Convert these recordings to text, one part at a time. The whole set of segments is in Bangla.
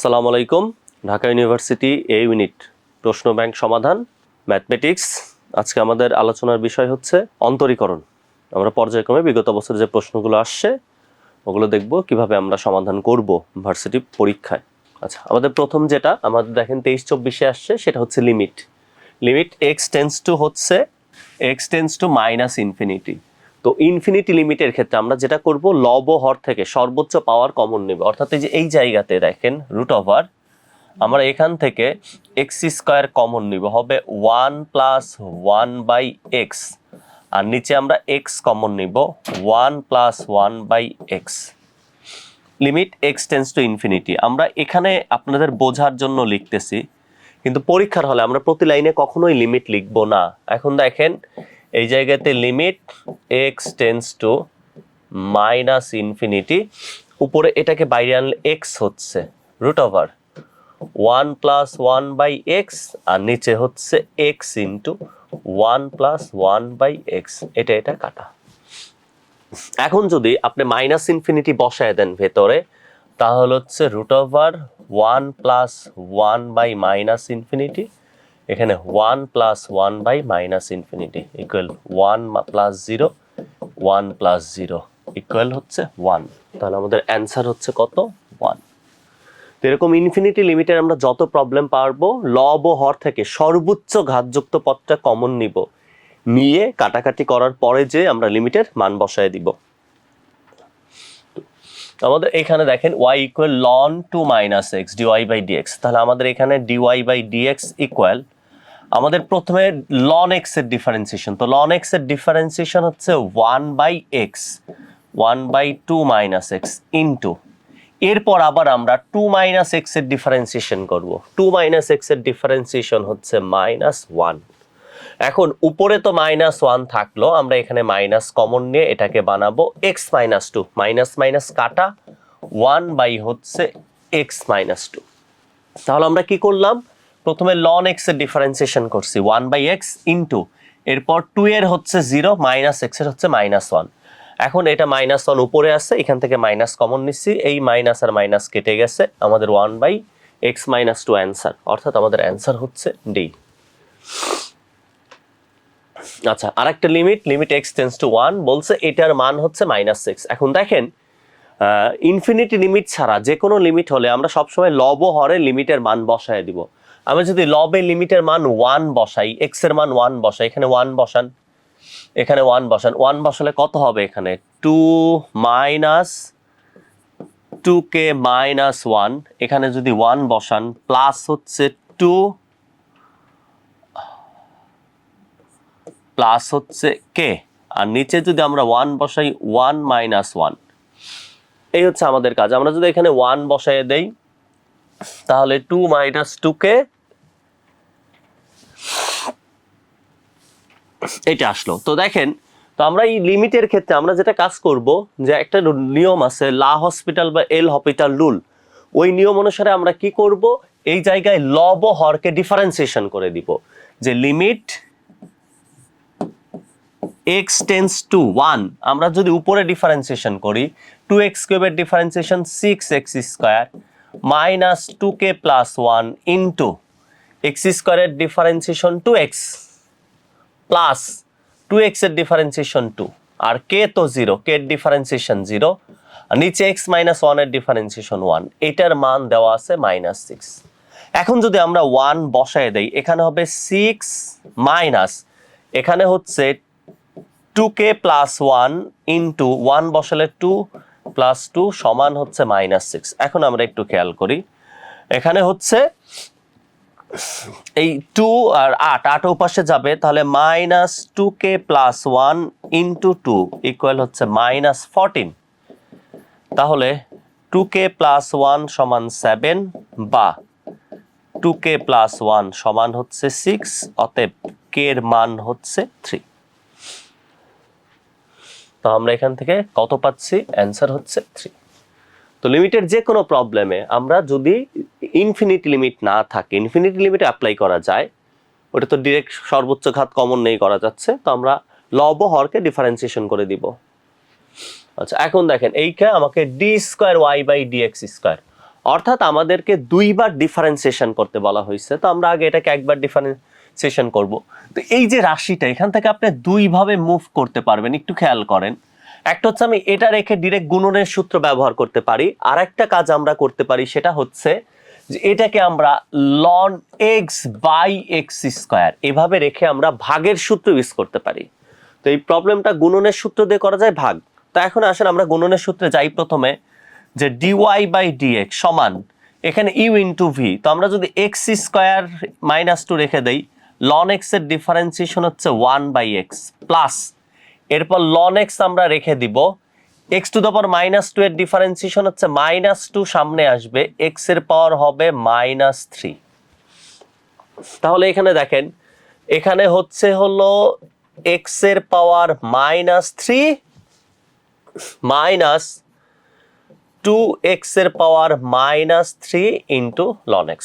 আসসালামু আলাইকুম। ঢাকা ইউনিভার্সিটি এ ইউনিট প্রশ্ন ব্যাংক সমাধান ম্যাথমেটিক্স। আজকে আমাদের আলোচনার বিষয় হচ্ছে অন্তরীকরণ। আমরা পর্যায়ক্রমে বিগত বছর যে প্রশ্নগুলো আসছে ওগুলো দেখব কিভাবে আমরা সমাধান করব ভার্সিটি পরীক্ষায়। আচ্ছা, আমাদের প্রথম যেটা আমাদের দেখেন 23-24 আসছে সেটা হচ্ছে limit x tends two minus infinity. তো ইনফিনিটি লিমিটের ক্ষেত্রে আমরা যেটা করব লব হর থেকে সর্বোচ্চ পাওয়ার কমন নেব, অর্থাৎ এই জায়গাতে দেখেন রুট ওভার আমরা এখান থেকে এক্স স্কোয়ার কমন নিব, হবে 1 + 1/x, আর নিচে আমরা এক্স কমন নিব 1 + 1/x। Limit x tends to infinity আমরা এখানে আপনাদের বোঝার জন্য লিখতেছি, কিন্তু পরীক্ষার হলে আমরা প্রতি লাইনে কখনোই লিমিট লিখব না। এখন দেখেন এই জায়গাতে limit x tends two minus infinity, উপরে এটাকে বাইরে আনলে এক্স হচ্ছে রুট ওভার 1 + 1/x, আর নিচে হচ্ছে এক্স ইন্টু 1 + 1/x। এটা কাটা। এখন যদি আপনি মাইনাস ইনফিনিটি বসায় দেন ভেতরে, তাহলে হচ্ছে রুট ওভার 1 + 1/- ইনফিনিটি, এখানে 1 + 1/- ইকুয়াল 1 + 0 1 + 0 ইকুয়াল হচ্ছে 1। তাহলে আমাদের অ্যান্সার হচ্ছে কত? 1। তো এরকম ইনফিনিটি লিমিটের আমরা যত প্রবলেম পারবো লব ও হর থেকে সর্বোচ্চ ঘাতযুক্ত পদটা কমন নিব, নিয়ে কাটাকাটি করার পরে যে আমরা লিমিটের মান বসায় দিব। আমাদের এখানে দেখেন y equal ln 2 - x dy/dx, তাহলে আমাদের এখানে dy/dx ইকুয়াল আমাদের প্রথমে ln x এর ডিফারেন্সিয়েশন। তো ln x এর ডিফারেন্সিয়েশন হচ্ছে 1/x 1/2 - x ইনটু, এরপর আবার আমরা 2 - x এর ডিফারেন্সিয়েশন করব। 2 - x এর ডিফারেন্সিয়েশন হচ্ছে -1। এখন উপরে তো -1 থাকলো, আমরা এখানে মাইনাস কমন নিয়ে এটাকে বানাবো x - 2, মাইনাস মাইনাস কাটা 1/হচ্ছে x - 2। তাহলে আমরা কি করলাম? প্রথমে ln x এর ডিফারেন্সিয়েশন করছি 1/x ইনটু, এরপর 2 এর হচ্ছে 0 - x এর হচ্ছে -1। এখন এটা -1 উপরে আছে, এখান থেকে মাইনাস কমন নিচ্ছি, এই মাইনাস আর মাইনাস কেটে গেছে, আমাদের 1/x - 2 অ্যান্সার, অর্থাৎ আমাদের অ্যান্সার হচ্ছে ডি। আচ্ছা, আরেকটা লিমিট x টেন্স টু 1 বলছে, এটার মান হচ্ছে -6। এখন দেখেন ইনফিনিটি লিমিট ছাড়া যে কোনো লিমিট হলে আমরা সবসময় লব হরে লিমিটের মান বসায় দিব। আমি যদি লবে লিমিটের মান 1 বসাই, x এর মান 1 বসাই, এখানে 1 বসান, এখানে 1 বসান, 1 বসালে কত হবে? এখানে 2 - 2k - 1, এখানে যদি 1 বসান প্লাস হচ্ছে 2 প্লাস হচ্ছে k, আর নিচে যদি আমরা 1 বসাই 1 - 1। এই হচ্ছে আমাদের কাজ। আমরা যদি এখানে 1 বসায় দেই তাহলে 2 - 2k এটা আসলো। তো দেখেন, তো আমরা এই লিমিটের ক্ষেত্রে আমরা যেটা কাজ করব, যে একটা নিয়ম আছে লা হসপিটাল বা এল হসপিটাল রুল, ওই নিয়ম অনুসারে আমরা কি করব, এই জায়গায় লব ও হরকে ডিফারেন্সিয়েশন করে দিব, যে লিমিট x টেন্স টু 1 আমরা যদি উপরে ডিফারেন্সিয়েশন করি, 2x³ এর differentiation 6x² -2k + 1 into x² এর ডিফারেন্সিয়েশন 2x প্লাস 2x এর ডিফারেন্সিয়েশন 2, আর k তো 0, k এর ডিফারেন্সিয়েশন 0, আর নিচে x - 1 এর ডিফারেন্সিয়েশন 1, এটার মান দেওয়া আছে -6। এখন যদি আমরা 1 বসায় দেই, এখানে হবে 6 মাইনাস, এখানে হচ্ছে 2k + 1 ইনটু 1 বসালে 2 + 2 সমান হচ্ছে -6। এখন আমরা একটু খেয়াল করি, এখানে হচ্ছে এই 2 আর 8 ওপাশে যাবে, তাহলে -2k + 1 ইনটু 2 ইকুয়াল হচ্ছে -14। তাহলে 2k + 1 সমান 7 বা 2k + 1 সমান হচ্ছে 6, অতএব k এর মান হচ্ছে 3। তো আমরা এখান থেকে কত পাচ্ছি? অ্যান্সার হচ্ছে 3। তো লিমিটের যে কোনো প্রবলেমে আমরা যদি ইনফিনিটি লিমিট না থাকে, ইনফিনিটি লিমিটে অ্যাপ্লাই করা যায়, ওটা তো ডিরেক্ট সর্বোচ্চ ঘাত কমন নেই করা যাচ্ছে, তো আমরা লব ও হরকে ডিফারেন্সিয়েশন করে দিব। আচ্ছা, এখন দেখেন এইটা আমাকে d² y/dx², অর্থাৎ আমাদেরকে দুইবার ডিফারেন্সিয়েশন করতে বলা হয়েছে, তো আমরা আগে এটাকে একবার ডিফারেন্সিয়েশন করব। তো এই যে রাশিটা এখান থেকে আপনি দুইভাবে মুভ করতে পারবেন, একটু খেয়াল করেন। একটা হচ্ছে আমি এটা রেখে ডিরেক্ট গুণনের সূত্র ব্যবহার করতে পারি, আর একটা কাজ আমরা করতে পারি সেটা হচ্ছে যে এটাকে আমরা ln x by x square এভাবে রেখে আমরা ভাগের সূত্র ইউজ করতে পারি। তো এই প্রবলেমটা গুণনের সূত্র দিয়ে করা যায় ভাগ। তো এখন আসেন আমরা গুণনের সূত্রে যাই। প্রথমে যে dy বাই dx সমান এখানে u ইন্টু ভি, তো আমরা যদি এক্স স্কোয়ার মাইনাস টু রেখে দেই, ln x এর ডিফারেন্সিয়েশন হচ্ছে 1/x প্লাস এরপর ln x আমরা রেখে দিব, x টু দ্য পাওয়ার -2 এর ডিফারেন্সিয়েশন হচ্ছে -2 সামনে আসবে, x এর পাওয়ার হবে -3। তাহলে এখানে দেখেন এখানে হচ্ছে হলো x এর পাওয়ার -3 মাইনাস 2x এর পাওয়ার -3 ইন্টু ln x।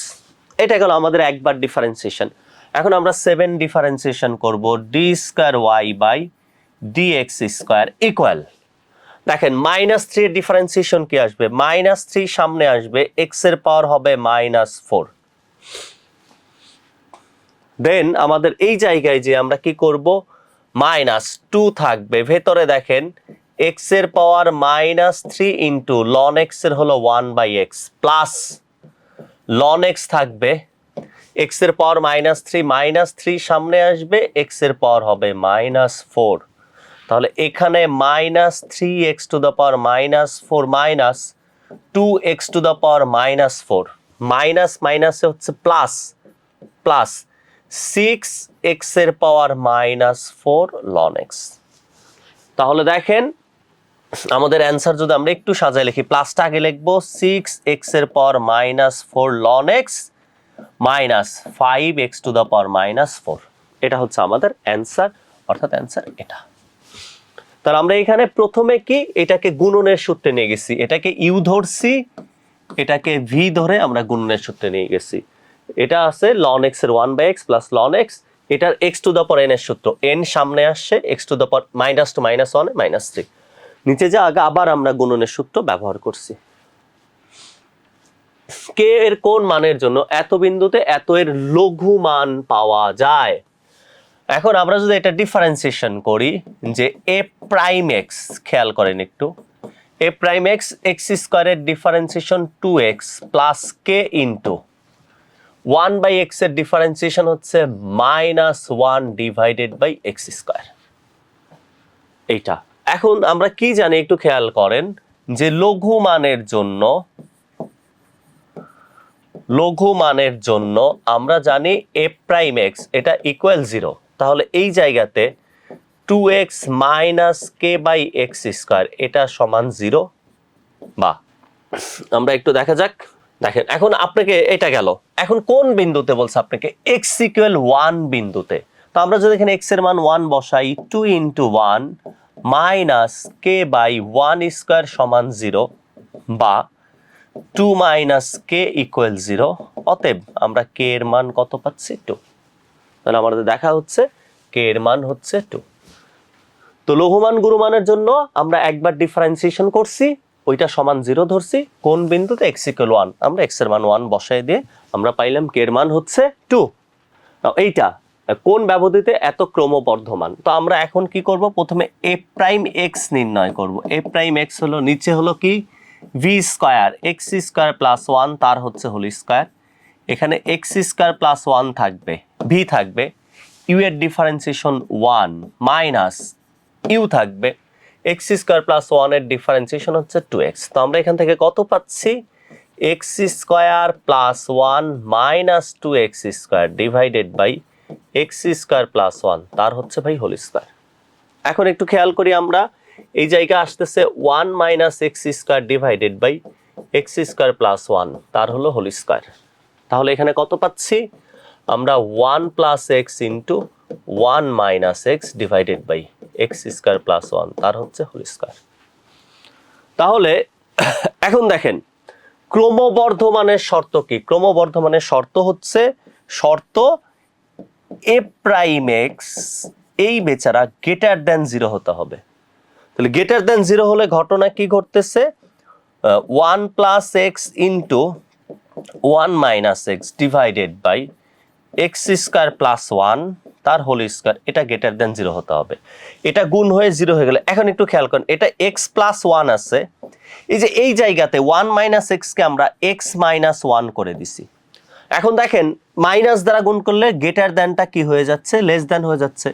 এটা গেল আমাদের একবার ডিফারেন্সিয়েশন। এখন আমরা 7 ডিফারেন্সিয়েশন করব, d² y by dx square equal, দেখেন -3 এর ডিফারেন্সিয়েশন কি আসবে, -3 সামনে আসবে, x এর পাওয়ার হবে -4। দেন আমাদের এই জায়গায় যে আমরা কি করব, -2 থাকবে, ভেতরে দেখেন x এর পাওয়ার -3 ইন্টু ln x এর হলো 1/x প্লাস ln x থাকবে, x এর পাওয়ার -3 সামনে আসবে, x এর পাওয়ার হবে -4। তাহলে এখানে -3x two the power -4 minus 2x two the power -4, minus মাইনাসে হচ্ছে প্লাস, প্লাস 6x এর পাওয়ার -4 ln x। তাহলে দেখেন আমাদের অ্যান্সার যদি আমরা একটু সাজায় লিখি, প্লাসটা আগে লিখবো 6x এর পাওয়ার -4 ln x minus 5x two the পাওয়ার -4। এটা হচ্ছে আমাদের অ্যান্সার, অর্থাৎ অ্যান্সার এটা। তাহলে আমরা এখানে প্রথমে কি এটাকে গুণনের সূত্রে নিয়ে গেছি, এটাকে ইউ ধরছি, এটাকে ভি ধরে আমরা গুণনের সূত্রে নিয়ে গেছি। এটা আছে ln x এর 1/x প্লাস ln x, এটার x two the power n এর সূত্র, n সামনে আসছে, x টু দ্য পাওয়ার -2 -1 -3, নিচে যা আগে আবার আমরা গুণনের সূত্র ব্যবহার করছি। কে এর কোন মানের জন্য এত বিন্দুতে এত এর লঘু মান পাওয়া যায়। এখন আমরা যদি এটা ডিফারেন্সিয়েশন করি যে a প্রাইম x, খেয়াল করেন একটু, a প্রাইম x x স্কয়ারের differentiation 2x plus k into 1/x এর ডিফারেন্সিয়েশন হচ্ছে -1 ডিভাইডেড বাই x স্কয়ার। এইটা এখন আমরা কি জানি একটু খেয়াল করেন যে লঘু মানের জন্য আমরা জানি a প্রাইম x এটা ইকুয়াল 0। তাহলে এই জায়গাতে 2x minus k by x square এটা সমান 0, বা আমরা একটু দেখা যাক। দেখেন এখন আপনাকে এটা গেল, এখন কোন বিন্দুতে বলছে আপনাকে, x ইকুয়াল 1 বিন্দুতে। তো আমরা যদি এখানে x এর মান 1 বসাই, 2 into 1 minus k by 1 square সমান 0, বা 2 মাইনাস k ইকুয়াল 0। অতএব আমরা k এর মান কত পাচ্ছি, 2। তাহলে আমাদের দেখা হচ্ছে k এর মান হচ্ছে 2। তো লঘুমান গুরুমানের জন্য আমরা একবার ডিফারেন্সিয়েশন করছি, ওইটা সমান 0 ধরছি, কোন বিন্দুতে x ইকুয়াল 1, আমরা x এর মান 1 বসাই দিয়ে আমরা পাইলাম k এর মান হচ্ছে 2। এইটা কোন ব্যবধিতে এত ক্রমবর্ধমান। তো আমরা এখন কি করব, প্রথমে a প্রাইম x নির্ণয় করব। a প্রাইম x হলো নিচে হলো কি v square, x square plus 1 তার হচ্ছে হোল স্কয়ার, এখানে x স্কয়ার প্লাস 1 থাকবে, v থাকবে, u এর ডিফারেন্সিয়েশন 1 মাইনাস u থাকবে, x স্কয়ার প্লাস 1 এর ডিফারেন্সিয়েশন হচ্ছে 2x। তো আমরা এখান থেকে কত পাচ্ছি, x square plus 1 minus 2x square divided by x square plus 1 তার হচ্ছে ভাই হোল স্কয়ার। এখন একটু খেয়াল করি আমরা, এই জায়গা আসতেছে 1 minus x square divided by x square plus 1 তার হলো হোল স্কয়ার। তাহলে এখানে কত পাচ্ছি আমরা, 1 plus x into 1 minus x divided by x square plus 1 তার হচ্ছে হোল স্কয়ার। তাহলে এখন দেখেন ক্রমবর্ধমানের শর্ত কি, ক্রমবর্ধমানের শর্ত হচ্ছে শর্ত a প্রাইম x এই বেচারা গ্রেটার দ্যান 0 হতে হবে। তাহলে গ্রেটার দ্যান 0 হলে ঘটনা কি ঘটতেছে, 1 plus x into 1 minus x divided by x square plus 1 তার হোল স্কোয়ার, এটা গ্রেটার দেন 0 হতে হবে। এটা গুণ হয়ে 0 হয়ে গেলে এখন একটু খেয়াল করেন, এটা এক্স প্লাস 1 আছে, এই যে এই জায়গাতে 1 মাইনাস এক্সকে আমরা এক্স মাইনাস 1 করে দিছি। এখন দেখেন মাইনাস দ্বারা গুণ করলে গ্রেটার দ্যানটা কি হয়ে যাচ্ছে, লেস দ্যান হয়ে যাচ্ছে।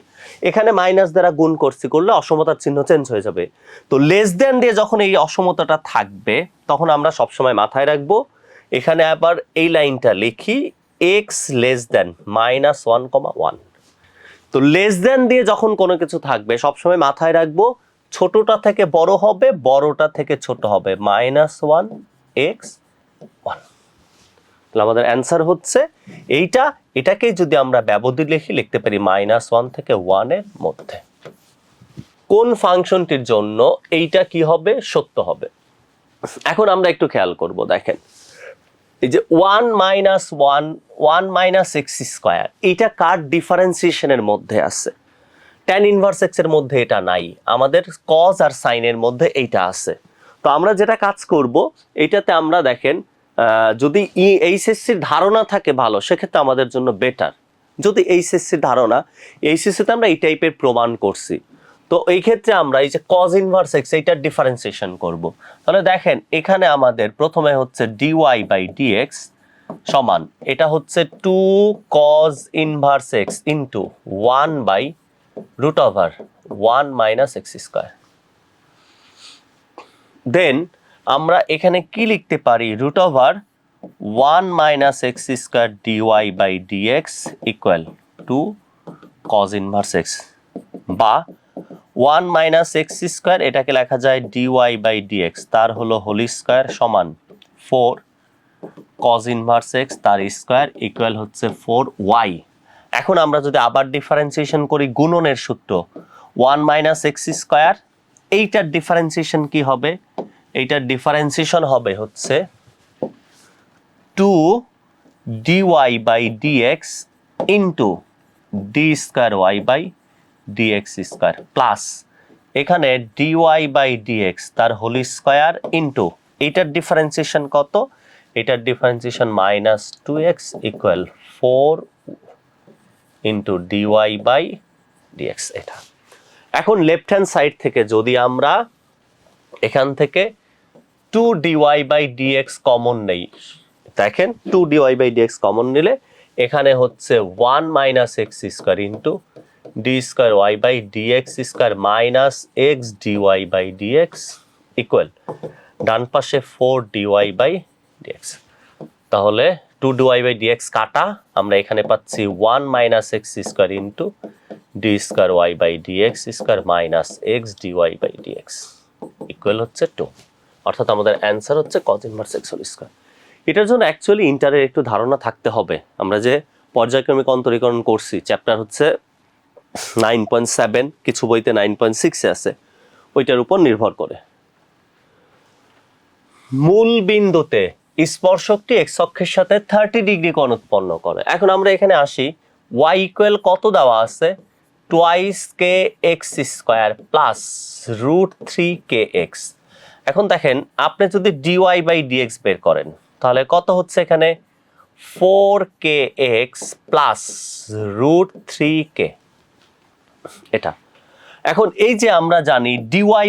এখানে মাইনাস দ্বারা গুণ করলে অসমতার চিহ্ন চেঞ্জ হয়ে যাবে। তো লেস দ্যান দিয়ে যখন এই অসমতাটা থাকবে তখন আমরা সবসময় মাথায় রাখবো, এখানে আবার এই লাইনটা লিখি এক্স লেস দ্যান মাইনাস 1,1। তো লেস দ্যান দিয়ে যখন কোনো কিছু থাকবে সবসময় মাথায় রাখবো ছোটটা থেকে বড় হবে, বড়টা থেকে ছোট হবে, -1 x 1। তাহলে আমাদের অ্যান্সার হচ্ছে এইটা। এটাকে যদি আমরা ব্যবধি লিখতে পারি -1 থেকে 1 এর মধ্যে। কোন ফাংশনটির জন্য এইটা কি হবে, সত্য হবে। এখন আমরা একটু খেয়াল করব, দেখেন এই যে 1 মাইনাস এক্স স্কোয়ার, এটা কার ডিফারেন্সিয়েশনের মধ্যে আছে? tan ইনভার্স এক্স এর মধ্যে এটা নাই, আমাদের কজ আর সাইনের মধ্যে এইটা আছে। তো আমরা যেটা কাজ করব, এইটাতে আমরা দেখেন যদি এইচএসসির ধারণা থাকে ভালো, সেক্ষেত্রে আমাদের জন্য বেটার। যদি এইচএসসির ধারণা, এইচএসসিতে আমরা এই টাইপের প্রমাণ করছি, তো এই ক্ষেত্রে আমরা এই যে কজ ইনভার্স এক্স এইটার ডিফারেন্সিয়েশন করব। তাহলে দেখেন এখানে আমাদের প্রথমে হচ্ছে ডিওয়াই বাই ডিএক্স সমান, এটা হচ্ছে 2 cos inverse x into 1 by root over 1 minus x square. Then আমরা এখানে কি লিখতে পারি, root over 1 minus x square d y by dx equal to cos inverse x, বা 1 মাইনাস এক্স স্কোয়ার এটাকে লেখা যায় ডিওয়াই বাই ডিএক্স তার হলো হোল স্কোয়ার সমান 4 কজ ইনভার্স এক্স তার স্কোয়ার ইকুয়াল হচ্ছে 4y। এখন আমরা যদি আবার ডিফারেন্সিয়েশন করি গুণনের সূত্র, 1 মাইনাস এক্স স্কোয়ার, এইটার ডিফারেন্সিয়েশন কি হবে? এইটার ডিফারেন্সিয়েশন হবে হচ্ছে 2 dy by dx into d square y by dx স্কোয়ার প্লাস এখানে dy বাই dx তার হোল স্কোয়ার ইন্টু এইটার ডিফারেন্সিয়েশন কত? এটার differentiation -2x equal 4 into dy by dx. এটা এখন লেফট হ্যান্ড সাইড থেকে যদি আমরা এখান থেকে 2 ডিওয়াই বাই ডিএক্স কমন নেই, দেখেন 2 ডিওয়াই বাই ডিএক্স কমন নিলে এখানে হচ্ছে 1 minus x square into d square y by dx square minus x dy by dx equal ডান পাশে 4 ডিওয়াই বাই ডিএক্স। তাহলে 2 ডিওয়াই বাই ডিএক্স কাটা, আমরা এখানে পাচ্ছি 1 minus x square into d square y by dx square minus x dy by dx equal হচ্ছে 2। অর্থাৎ আমাদের অ্যান্সার হচ্ছে cos inverse x whole square. এটার জন্য অ্যাকচুয়ালি ইন্টারের একটু ধারণা থাকতে হবে। আমরা যে পর্যায়ক্রমিক অন্তরীকরণ করছি, চ্যাপ্টার হচ্ছে 9.7, কিছু বইতে 9.6 আছে, ওইটার উপর নির্ভর করে। মূল বিন্দুতে স্পর্শকটি এক্স অক্ষের সাথে 30 ডিগ্রি কোণ উৎপন্ন করে। এখন আমরা এখানে আসি, y ইকুয়াল কত দেওয়া আছে, টুয়াইস কে এক্স স্কোয়ার প্লাস √3kx। এখন দেখেন আপনি যদি ডিওয়াই বাই ডিএক্স বের করেন তাহলে কত হচ্ছে, এখানে 4kx প্লাস √3k এটা। এখন এই যে আমরা জানি ডিওয়াই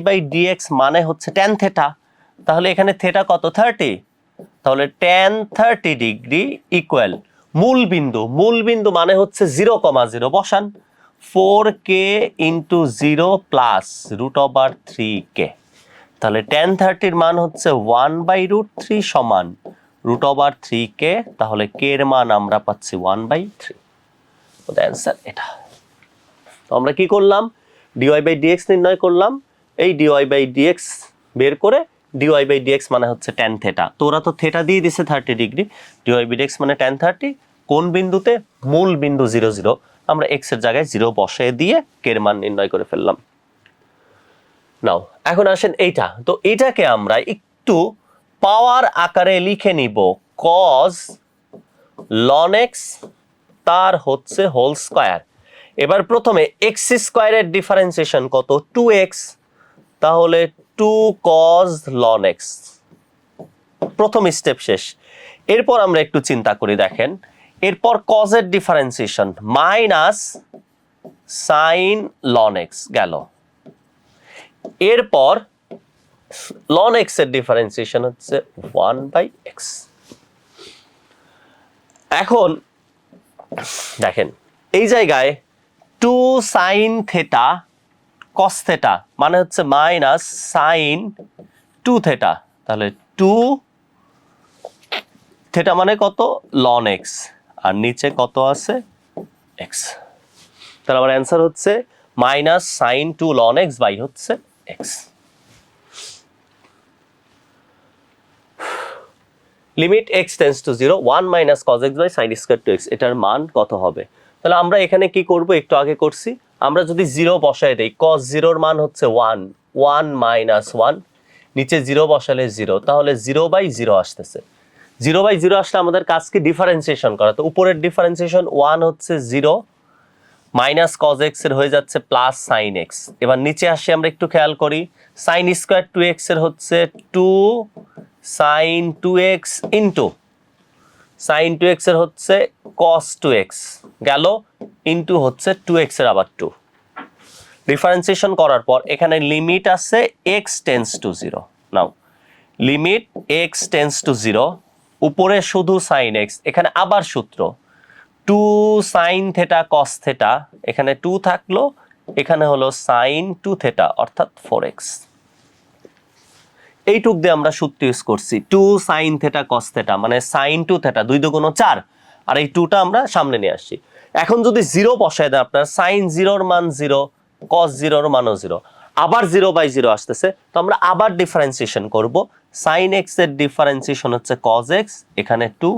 বাই ডিএক্স মানে হচ্ছে tan থিটা, তাহলে এখানে থিটা কত, 30, তাহলে tan 30 ডিগ্রি ইকুয়াল মূল বিন্দু মানে হচ্ছে 0,0 বসান 4k ইন্টু 0 প্লাস √3k, তাহলে tan 30 এর মান হচ্ছে 1/√3 সমান √3k, তাহলে k এর মান আমরা পাচ্ছি 1/3। তো অ্যান্সার এটা। তো আমরা কি করলাম, ডিওয়াই বাই ডিএক্স নির্ণয় করলাম, এই ডিওয়াই বাই ডিএক্স বের করে ডিওয়াই বাই ডিএক্স মানে হচ্ছে tan থিটা, তো ওরা তো থিটা দিয়ে দিছে 30 ডিগ্রি, ডিওয়াই বাই ডিএক্স মানে tan 30, কোন বিন্দুতে, মূল বিন্দু 0 0, আমরা x এর জায়গায় 0 বসিয়ে দিয়ে k এর মান নির্ণয় করে ফেললাম। নাও এখন আসেন এইটা, তো এটাকে আমরা একটু পাওয়ার আকারে লিখে নিব, cos ln x তার হচ্ছে হোল স্কয়ার। এবার প্রথমে x স্কয়ারের ডিফারেন্সিয়েশন কত, 2x, তাহলে টু কজ লন এক্স। প্রথম স্টেপ শেষ। এরপর আমরা একটু চিন্তা করি, দেখেন এরপর কজের differentiation minus sine ln x গেল, এরপর লন এক্স এর ডিফারেন্সিয়েশন হচ্ছে 1/x। এখন দেখেন এই জায়গায় 2 সাইন থেটা কস থেটা মানে হচ্ছে মাইনাস সাইন 2 থেটা, তাহলে 2 থেটা মানে কত লন এক্স, আর নিচে কত আছে এক্স। তাহলে আমার অ্যান্সার হচ্ছে minus sine 2 ln x by হচ্ছে x. Limit x tends to 0 1 minus cos x by sine square two x, এটার মান কত হবে? তাহলে আমরা এখানে কি করব, একটু আগে করছি, আমরা যদি 0 বসায় দেই, cos 0 এর মান হচ্ছে 1, 1 মাইনাস 1, নিচে 0 বসালে 0, তাহলে 0/0 আসতেছে। 0/0 আসলে আমাদের কাজ কি ডিফারেন্সিয়েশন করা, তো উপরের ডিফারেন্সিয়েশন 1 হচ্ছে 0 মাইনাস cos x এর হয়ে যাচ্ছে প্লাস সাইন x। এবার নিচে আসি, আমরা একটু খেয়াল করি, সাইন স্কয়ার 2x এর হচ্ছে 2 sign 2x into sign 2x এর হচ্ছে cos 2x গেল, ইনটু হচ্ছে 2x এর আবার 2। ডিফারেন্সিয়েশন করার পর এখানে লিমিট আছে x tends to 0। Now limit x tends to 0, উপরে শুধু সাইন x, এখানে আবার সূত্র 2 সাইন থেটা কস থেটা, এখানে 2 থাকলো, এখানে হলো সাইন 2 থেটা অর্থাৎ 4x। এইটুক দিয়ে আমরা সূত্র ইউজ করছি 2 সাইন থেটা কস থেটা মানে সাইন 2 থেটা, 2 দুগুণ 4, আর এই 2টা আমরা সামনে নিয়ে আসছি। এখন যদি 0 বসায় দেন আপনার, সাইন 0 এর মান 0, কস 0 এর মানও 0, আবার 0/0 আসতেছে, তো আমরা আবার ডিফারেন্সিয়েশন করব। সাইন x এর ডিফারেন্সিয়েশন হচ্ছে cos x, এখানে 2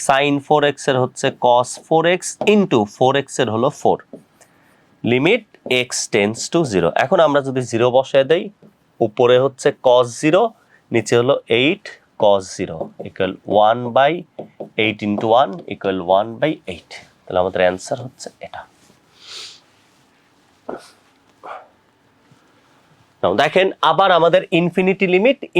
সাইন 4x এর হচ্ছে cos 4x ইনটু 4x এর হলো 4, লিমিট x টেন্স টু 0। এখন আমরা যদি 0 বসায় দেই, উপরে হচ্ছে cos 0, নিচে হলো 8 cos 0 ইকুয়াল 1/8 ইনটু 1 ইকুয়াল 1/8। তাহলে আমাদের অ্যান্সার হচ্ছে এটা। নাও দেখেন আবার আমাদের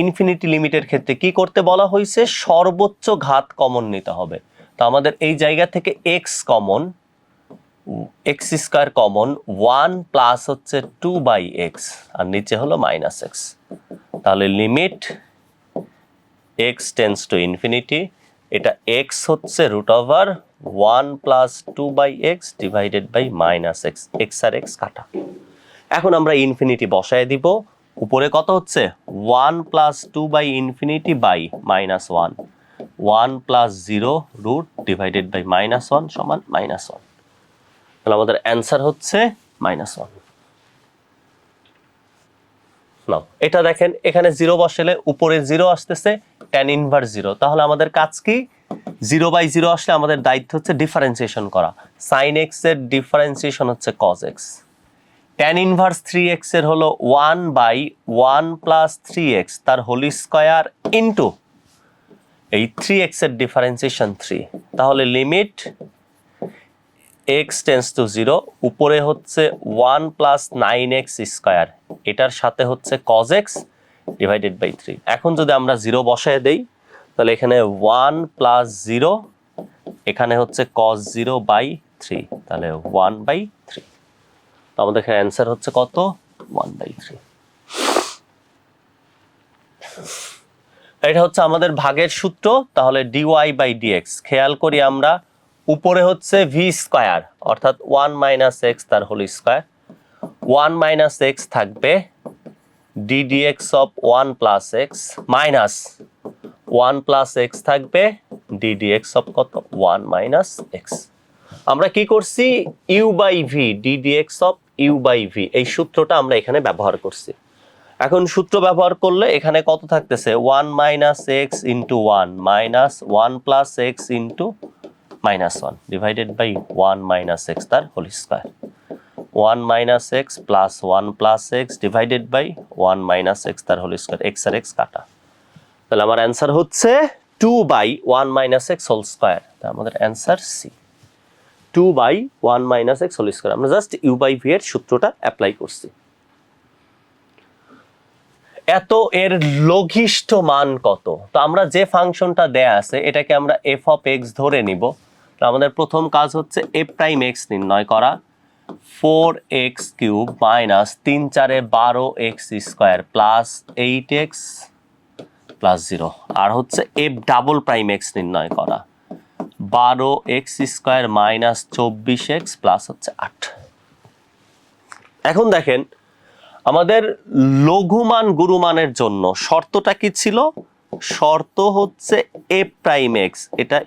ইনফিনিটি লিমিটের ক্ষেত্রে কি করতে বলা হয়েছে, সর্বোচ্চ ঘাত কমন নিতে হবে। তো আমাদের এই জায়গা থেকে x common, x square common, 1 plus হচ্ছে 2/x আর নিচে হলো মাইনাস x। তাহলে limit x tends to infinity, এটা x হচ্ছে root over 1 plus 2/x divided by minus x, x আর x কাটা। এখন আমরা ইনফিনিটি বসায় দিব, উপরে কত হচ্ছে 1 প্লাস 2/ইনফিনিটি by minus 1, 1 plus 0 root divided by minus 1 সমান মাইনাস 1। তাহলে আমাদের অ্যান্সার হচ্ছে মাইনাস 1। নাও এটা দেখেন, এখানে 0 বসালে উপরে 0 আসতেছে, tan ইনভার্স 0, তাহলে আমাদের কাজ কি, 0/0 আসলে আমাদের দায়িত্ব হচ্ছে ডিফারেন্সিয়েশন করা। সাইন x এর ডিফারেন্সিয়েশন হচ্ছে cos x, tan inverse 3x এর হলো 1/1 প্লাস 3x তার হোল স্কয়ার ইনটু এই 3x এর ডিফারেন্সিয়েশন 3। তাহলে লিমিট x টেন্স টু 0, উপরে হচ্ছে 1 প্লাস 9x স্কয়ার, এটার সাথে হচ্ছে cos x ডিভাইডেড বাই 3। এখন যদি আমরা 0 বসায় দেই, তাহলে এখানে 1 প্লাস 0, এখানে হচ্ছে cos 0/3, তাহলে 1/3। তো আমাদের এখানে অ্যান্সার হচ্ছে কত, 1/3। এটা হচ্ছে আমাদের ভাগের সূত্র। তাহলে dy/dx খেয়াল করি আমরা, উপরে হচ্ছে v স্কয়ার অর্থাৎ 1 মাইনাস x তার হোল স্কয়ার, 1 মাইনাস x থাকবে ddx of 1 plus x minus 1 plus x থাকবে ddx অফ কত 1 মাইনাস x। আমরা কি করছি, u/v ddx অফ u/v এই সূত্রটা আমরা এখানে ব্যবহার করছি। এখন সূত্র ব্যবহার করলে এখানে কত থাকতেছে, 1 minus x into 1 minus 1 plus x into minus 1 divided by 1 minus x তার whole square, 1 minus x plus 1 plus x divided by 1 minus x তার হোল স্কয়ার, x আর x কাটা। তাহলে আমার অ্যান্সার হচ্ছে 2/1 মাইনাস x হোল স্কয়ার। তাহলে আমাদের answer C, 2/1 minus x whole square. আমরা জাস্ট u/v এর সূত্রটা অ্যাপ্লাই করছি। এত এর লঘিষ্ঠ মান কত? তো আমরা যে ফাংশনটা দেয়া আছে এটাকে আমরা এফ অফ এক্স ধরে নিব। তো আমাদের প্রথম কাজ হচ্ছে এফ প্রাইম এক্স নির্ণয় করা। 4x cube minus 3 4 12x square plus 8x plus 0 আর হচ্ছে এফ ডাবল প্রাইম এক্স নির্ণয় করা। 12x square minus 24x plus হচ্ছে 8। এখন দেখেন আমাদের লঘুমান গুরুমানের জন্য শর্তটা কি ছিল? শর্ত হচ্ছে এ প্রাইম এক্স এটা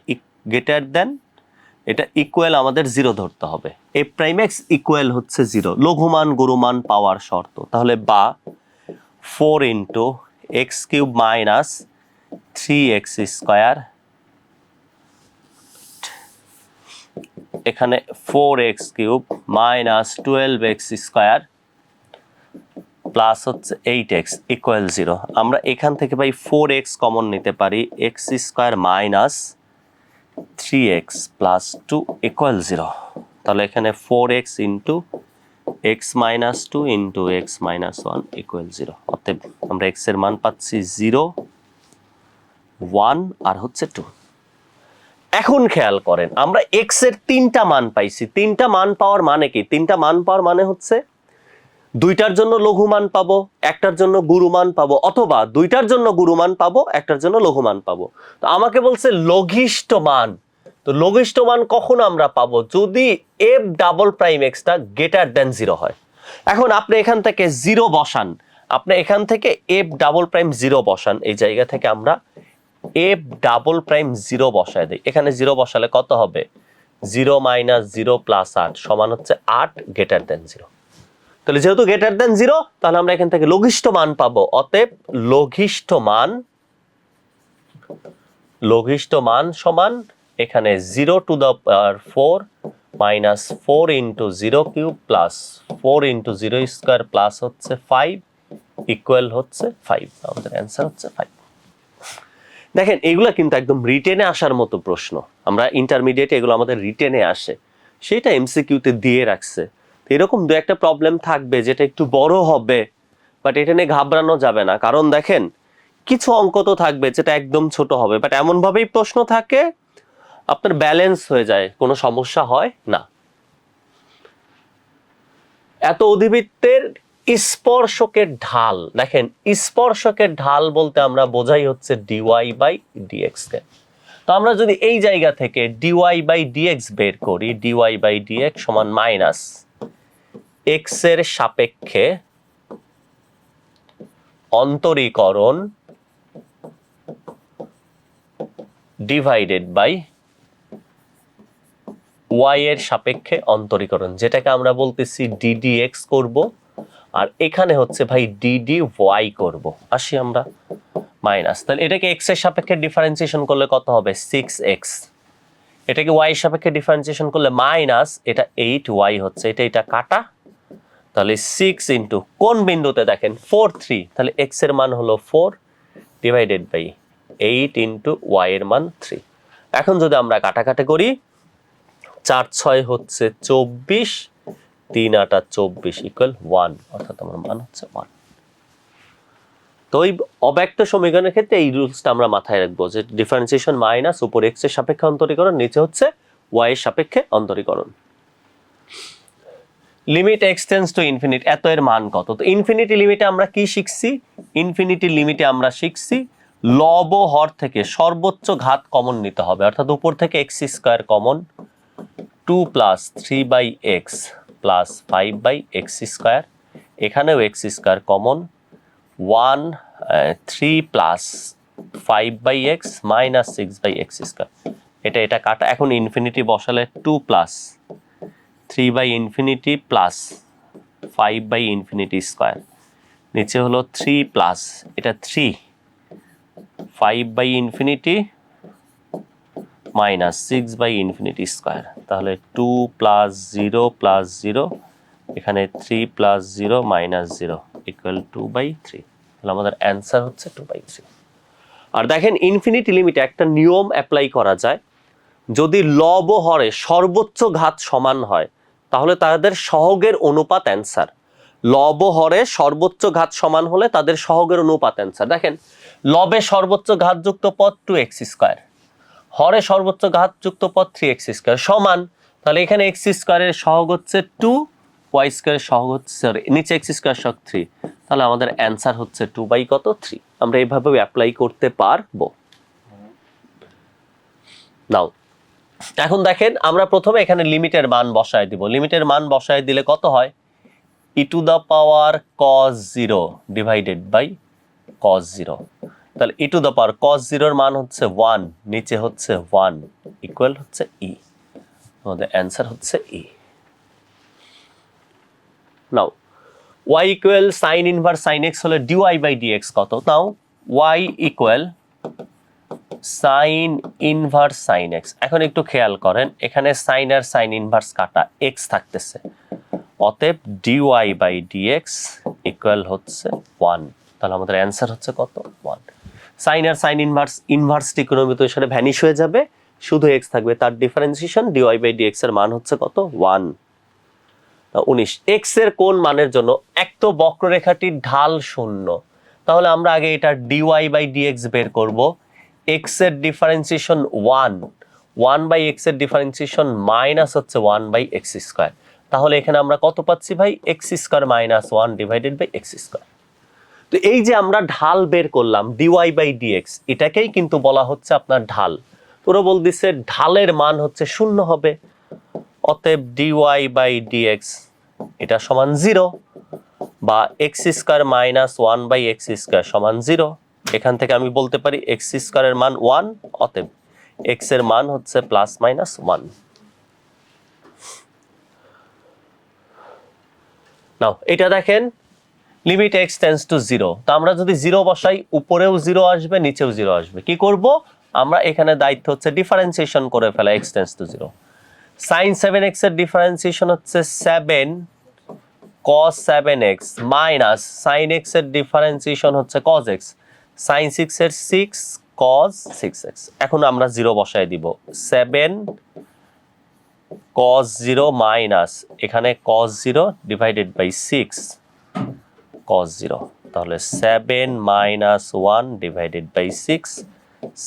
গ্রেটার দেন, এটা ইকুয়াল আমাদের 0 ধরতে হবে। এ প্রাইম এক্স ইকুয়াল হচ্ছে 0, লঘুমান গুরুমান পাওয়ার শর্ত। তাহলে বা 4 into x cube minus 3x square, এখানে 4x cube minus 12x square plus হচ্ছে 8x ইকুয়াল 0। আমরা এখান থেকে ভাই 4x কমন নিতে পারি, x square minus 3x plus 2 equal 0। তাহলে এখানে 4x into x minus 2 into x minus 1 equal 0। অতএব আমরা x এর মান পাচ্ছি 0, 1 আর হচ্ছে 2। এখন খেয়াল করেন আমরা x এর 3টা মান পাইছি। 3টা মান পাওয়ার মানে কি? 3টা মান পাওয়ার মানে হচ্ছে দুইটার জন্য লঘুমান পাবো, একটার জন্য গুরুমান পাবো, অথবা দুইটার জন্য গুরুমান পাবো, একটার জন্য লঘুমান পাবো। তো আমাকে বলছে লঘিষ্ঠ মান। তো লঘিষ্ঠ মান কখন আমরা পাবো? যদি F double prime extra greater than 0 হয়। এখন আপনি এখান থেকে 0 বসান, আপনি এখান থেকে এফ ডাবল প্রাইম 0 বসান। এই জায়গা থেকে আমরা এফ ডাবল প্রাইম 0 বসায় দিই। এখানে 0 বসালে কত হবে? 0 মাইনাস 0 প্লাস 8 সমান হচ্ছে 8 গ্রেটার দেন 0। তাহলে যেহেতু গ্রেটার দেন 0, তাহলে আমরা এখান থেকে লঘিষ্ঠ মান পাবো। অতএব লঘিষ্ঠ মান সমান এখানে 0 two the power 4 minus 4 into 0 cube plus 4 into 0 square plus হচ্ছে 5 ইকুয়াল হচ্ছে 5। আমাদের অ্যান্সার হচ্ছে 5। দেখেন এগুলো কিন্তু একদম রিটেনে আসার মতো প্রশ্ন। আমরা ইন্টারমিডিয়েটে এগুলো আমাদের রিটেনে আসে, সেটা এমসিকিউতে দিয়ে রাখছে। এরকম দু একটা প্রবলেম থাকবে যেটা একটু বড় হবে, বাট এটা নিয়ে ঘাবড়ানো যাবে না। কারণ দেখেন কিছু অঙ্ক তো থাকবে যেটা একদম ছোট হবে, বাট এমন ভাবেই প্রশ্ন থাকে আপনার ব্যালেন্স হয়ে যায়, কোনো সমস্যা হয় না। এত অধিবৃত্তের স্পর্শকের ঢাল, দেখেন স্পর্শকের ঢাল বলতে আমরা বোঝাই হচ্ছে ডিওয়াই বাই ডিএক্স কে। তো আমরা যদি এই জায়গা থেকে ডিওয়াই বাই ডিএক্স বের করি, ডিওয়াই বাই ডিএক্স সমান মাইনাস এক্স এর সাপেক্ষে অন্তরীকরণ ডিভাইডেড বাই ওয়াই এর সাপেক্ষে অন্তরীকরণ, যেটাকে আমরা বলতেছি ডিডিএক্স করব, আর এখানে হচ্ছে ভাই ডিডি ওয়াই করব। আসি আমরা মাইনাস, তাহলে এটাকে এক্স এর সাপেক্ষে ডিফারেন্সিয়েশন করলে কত হবে? 6x। এটাকে ওয়াই এর সাপেক্ষে ডিফারেন্সিয়েশন করলে মাইনাস, এটা 8y হচ্ছে, এটা কাটা। তাহলে 6 ইন্টু কোন বিন্দুতে দেখেন 4 3, তাহলে x এর মান হলো 4 ডিভাইডেড বাই 8 ইন্টু y এর মান 3। এখন যদি আমরা কাটাকাটি করি, 4 6 হচ্ছে 24, 3 8 24 ইকুয়াল 1, অর্থাৎ আমার মান হচ্ছে 1। তো এই অব্যক্ত সমীকরণের ক্ষেত্রে এই রুলসটা আমরা মাথায় রাখবো যে ডিফারেন্সিয়েশন মাইনাস, উপর x এর সাপেক্ষে অন্তরীকরণ, নিচে হচ্ছে y এর সাপেক্ষে অন্তরীকরণ। লিমিট এক্সটেন্ডস টু ইনফিনিটি, এত এর মান কত? তো ইনফিনিটি লিমিটে আমরা কি শিখছি? ইনফিনিটি লিমিটে আমরা শিখছি লব হর থেকে সর্বোচ্চ ঘাত কমন নিতে হবে, অর্থাৎ উপর থেকে x square common, 2 plus 3 by x plus 5 by x square, এখানেও x square common, 1 3 plus 5 by x minus 6 by x square, এটা কাটা। এখন ইনফিনিটি বসালে 2 plus 3 by infinity plus 5 by infinity square, নিচে হলো 3 প্লাস এটা 3 5 by infinity minus 6 by infinity square, তাহলে 2 প্লাস 0 প্লাস 0, এখানে 3 প্লাস 0 মাইনাস 0 ইকুয়াল 2 বাই 3। তাহলে আমাদের অ্যান্সার হচ্ছে 2 বাই 3। আর দেখেন ইনফিনিটি লিমিটে একটা নিয়ম অ্যাপ্লাই করা যায়, যদি লব ও হরে সর্বোচ্চ ঘাত সমান হয় তাহলে তাদের সহগের অনুপাত অ্যান্সার। লব হরে সর্বোচ্চ ঘাত সমান হলে তাদের সহগের অনুপাত অ্যান্সার। দেখেন লবে সর্বোচ্চ ঘাতযুক্ত পদ 2x², হরে সর্বোচ্চ ঘাতযুক্ত পদ 3x² সমান, তাহলে এখানে x² এর সহগ হচ্ছে 2, y² এর সহগ হচ্ছে নিচে x² সহগ 3, তাহলে আমাদের অ্যান্সার হচ্ছে 2/3। আমরা এইভাবে অ্যাপ্লাই করতে পারবো। নাও এখন দেখেন আমরা প্রথমে এখানে লিমিটের মান বসায় দিব। লিমিটের মান বসায় দিলে কত হয়, e⁻cos 0 ডিভাইডেড বাই cos 0। তাহলে e⁻cos 0 এর মান হচ্ছে 1, নিচে হচ্ছে 1 ইকুয়াল হচ্ছে e। আমাদের অ্যান্সার হচ্ছে e। নাও y equal sin inverse sin x হলে dy বাই dx কত? নাও y equal sin inverse sin x। এখন একটু খেয়াল করেন এখানে sin আর sin ইনভার্স কাটা, x থাকতেছে, অতএব dy বাই dx ইকুয়াল হচ্ছে 1। তাহলে আমাদের অ্যান্সার হচ্ছে কত? 1। sin আর sin ইনভার্স ত্রিকোণমিতি হিসেবে ভ্যানিশ হয়ে যাবে, শুধু x থাকবে, তার ডিফারেন্সিয়েশন dy বাই dx এর মান হচ্ছে কত? 1। 19 x এর কোন মানের জন্য এক তো বক্ররেখাটির ঢাল 0, তাহলে আমরা আগে এটা dy বাই dx বের করব। x এর ডিফারেন্সিয়েশন 1 বাই x এর ডিফারেন্সিয়েশন মাইনাস হচ্ছে 1 বাই x²। তাহলে এখানে আমরা কত পাচ্ছি ভাই? x² minus 1 divided by x²। তো এই যে আমরা ঢাল বের করলাম dy বাই dx, এটাকেই কিন্তু বলা হচ্ছে আপনার ঢাল। তোরা বলতেছে ঢালের মান হচ্ছে 0 হবে, অতএব dy বাই dx এটা সমান 0, বা x² মাইনাস 1 বাই x² সমান 0। এখান থেকে আমি বলতে পারি x² এর মান 1, অতএব x এর মান হচ্ছে প্লাস মাইনাস 1। নাও এটা দেখেন লিমিট x টেন্ডস টু 0, তো আমরা যদি 0 বসাই উপরেও 0 আসবে, নিচেও 0 আসবে। কি করব আমরা? এখানে দায়িত্ব হচ্ছে ডিফারেন্সিয়েশন করে ফেলা x tends to 0। sin 7x এর ডিফারেন্সিয়েশন হচ্ছে 7 cos 7x minus sin x এর ডিফারেন্সিয়েশন হচ্ছে cos x, sin 6 এর 6 cos 6x। এখন আমরা 0 বসায় দিব, 7 cos 0 মাইনাস এখানে cos 0 ডিভাইডেড বাই 6 cos 0, তাহলে 7 মাইনাস 1 ডিভাইডেড বাই 6,